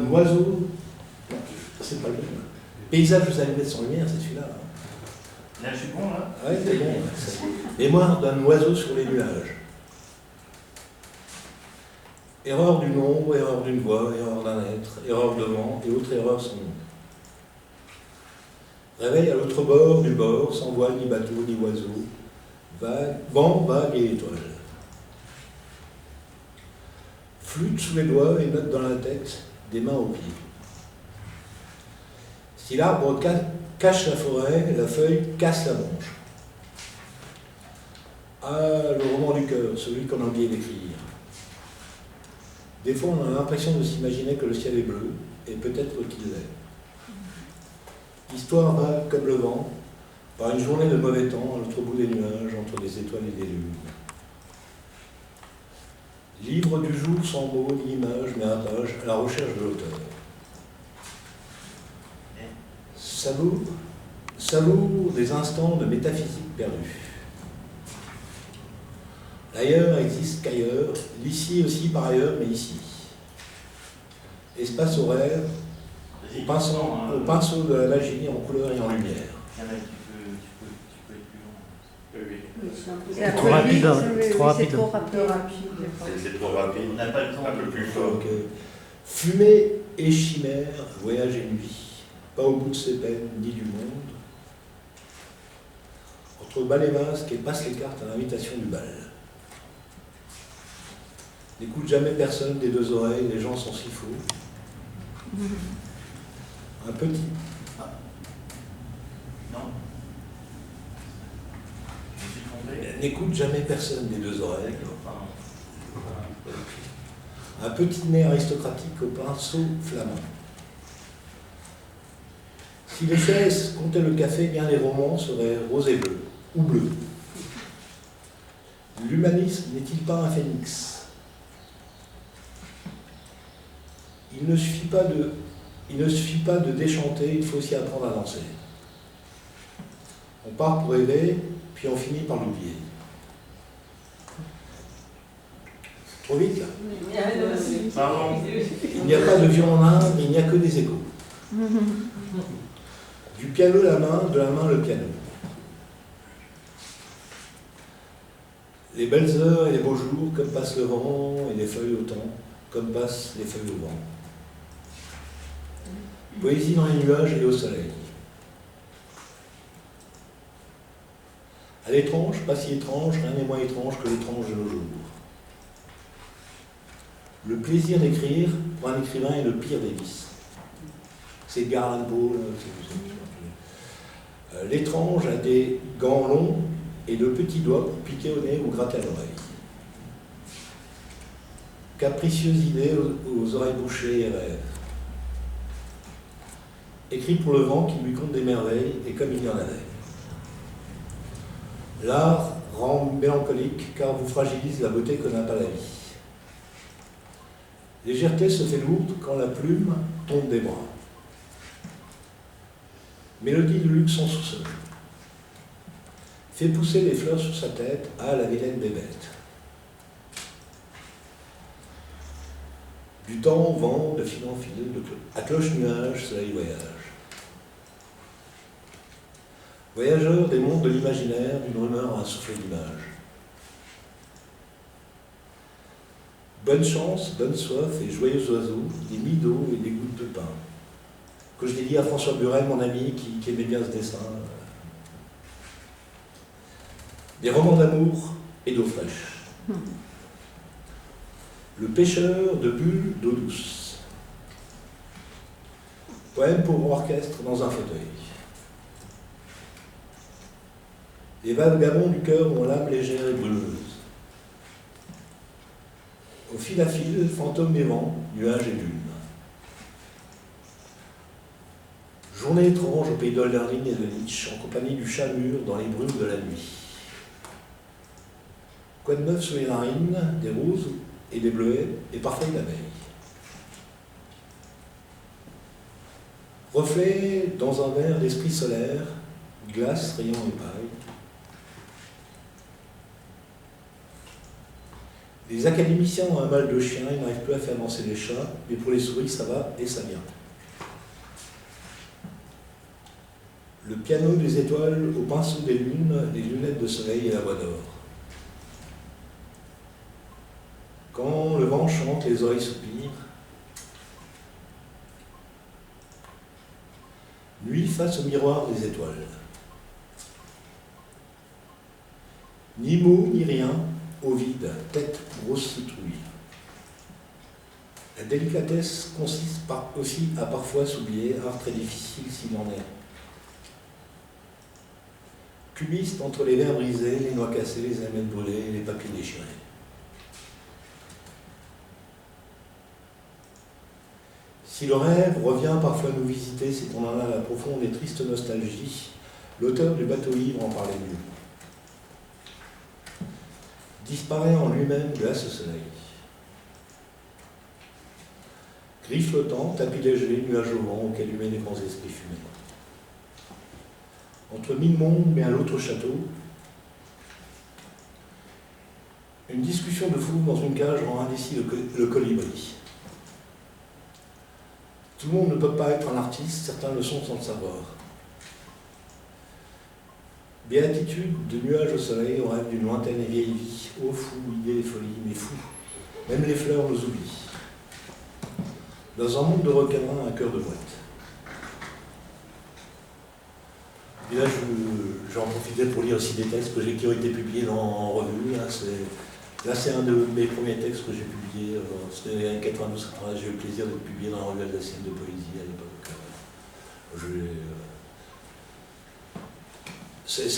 d'un oiseau. Non, c'est pas le même. Paysage aux allumettes sans lumière, c'est celui-là. Là, je suis bon, là. Ouais, c'est bon. Mémoire d'un oiseau sur les nuages. Erreur du nombre, erreur d'une voix, erreur d'un être, erreur de vent et autres erreurs sans nom. Réveil à l'autre bord du bord, sans voile, ni bateau, ni oiseau. Vague, vent, vague et étoile. Flûte sous les doigts et note dans la tête, des mains aux pieds. Si l'arbre cache la forêt, la feuille casse la branche. Ah, le roman du cœur, celui qu'on a oublié d'écrire. Des fois, on a l'impression de s'imaginer que le ciel est bleu, et peut-être qu'il l'est. L'histoire va, comme le vent, par une journée de mauvais temps, à l'autre bout des nuages, entre des étoiles et des lunes. Livre du jour sans mots ni images, mais à page, à la recherche de l'auteur. Savoure des instants de métaphysique perdue. L'ailleurs existe qu'ailleurs, l'ici aussi par ailleurs, mais ici. Espace horaire, au pinceau de la magie en couleur et en lumière. Tu peux être plus long. Oui. C'est trop rapide. Trop rapide. C'est trop rapide. C'est trop rapide. On n'a pas le temps. Un peu plus fort. Donc, fumée et chimère, voyage et nuit, pas au bout de ses peines ni du monde. Entre bal et masque et passe les cartes à l'invitation du bal. N'écoute jamais personne des deux oreilles, les gens sont si faux. Un petit. Non. Je me suis trompé. N'écoute jamais personne des deux oreilles. Pardon. Un petit nez aristocratique au pinceau flamand. Si les chaises comptaient le café, bien les romans seraient rose et bleu, ou bleu. L'humanisme n'est-il pas un phénix? Il ne suffit pas de déchanter, il faut aussi apprendre à danser. On part pour rêver, puis on finit par l'oublier. Trop vite là. Pardon. Il n'y a pas de violon en Inde, mais il n'y a que des échos. Du piano la main, de la main le piano. Les belles heures et les beaux jours, comme passe le vent et les feuilles au temps, comme passent les feuilles au vent. Poésie dans les nuages et au soleil. À l'étrange, pas si étrange, rien n'est moins étrange que l'étrange de nos jours. Le plaisir d'écrire, pour un écrivain, est le pire des vices. C'est Edgar Allan Poe. L'étrange a des gants longs et de petits doigts pour piquer au nez ou gratter à l'oreille. Capricieuse idée aux oreilles bouchées et rêves. Écrit pour le vent qui lui conte des merveilles, et comme il y en avait. L'art rend mélancolique car vous fragilise la beauté que n'a pas la vie. Légèreté se fait lourde quand la plume tombe des bras. Mélodie de luxe en sous-sol. Fait pousser les fleurs sur sa tête, ah la vilaine bébête. Du temps, vent, de fil en fil, à cloche nuage, soleil voyage. Voyageurs des mondes de l'imaginaire, d'une rumeur à un souffle d'image. Bonne chance, bonne soif et joyeux oiseaux, des nids d'eau et des gouttes de pain. Que je dédie à François Burel, mon ami, qui aimait bien ce dessin. Des romans d'amour et d'eau fraîche. Le pêcheur de bulles d'eau douce. Poème pour orchestre dans un fauteuil. Les vagabonds du cœur ont l'âme légère et brumeuse. Au fil à fil, fantômes des vents, nuages et dunes. Journée étrange au pays d'Hölderlin et de Nietzsche, en compagnie du chat mûr dans les brumes de la nuit. Quoi de neuf sous les narines, des roses et des bleuets, et parfois une abeille. Reflet dans un verre d'esprit solaire, glace, rayon et paille. Les académiciens ont un mal de chien, ils n'arrivent plus à faire avancer les chats, mais pour les souris, ça va et ça vient. Le piano des étoiles au pinceau des lunes, les lunettes de soleil et la voix d'or. Quand le vent chante, les oreilles soupirent. Nuit face au miroir des étoiles. Ni mot, ni rien, au vide, tête grosse citrouille. La délicatesse consiste aussi à parfois s'oublier, art très difficile s'il en est. Cubiste entre les verres brisés, les noix cassées, les allumettes brûlées et les papiers déchirés. Si le rêve revient parfois nous visiter, c'est qu'on en a la profonde et triste nostalgie. L'auteur du bateau ivre en parlait mieux. Disparaît en lui-même glace au soleil. Gris flottant, tapis léger, nuage au vent, auquel humaient les grands esprits fumés. Entre mille mondes, mais à l'autre château, une discussion de fou dans une cage rend indécis le colibri. Tout le monde ne peut pas être un artiste, certains le sont sans le savoir. Béatitude de nuages au soleil, on rêve d'une lointaine et vieille vie. Ô fou, idée et folie, mais fou. Même les fleurs nous oublient. Dans un monde de requins, un cœur de boîte. Et là, j'en profitais pour lire aussi des textes qui ont été publiés en revue. Là, c'est un de mes premiers textes que j'ai publié. C'était en 92-93. J'ai eu le plaisir de le publier dans la revue alsacienne de poésie à l'époque. C'est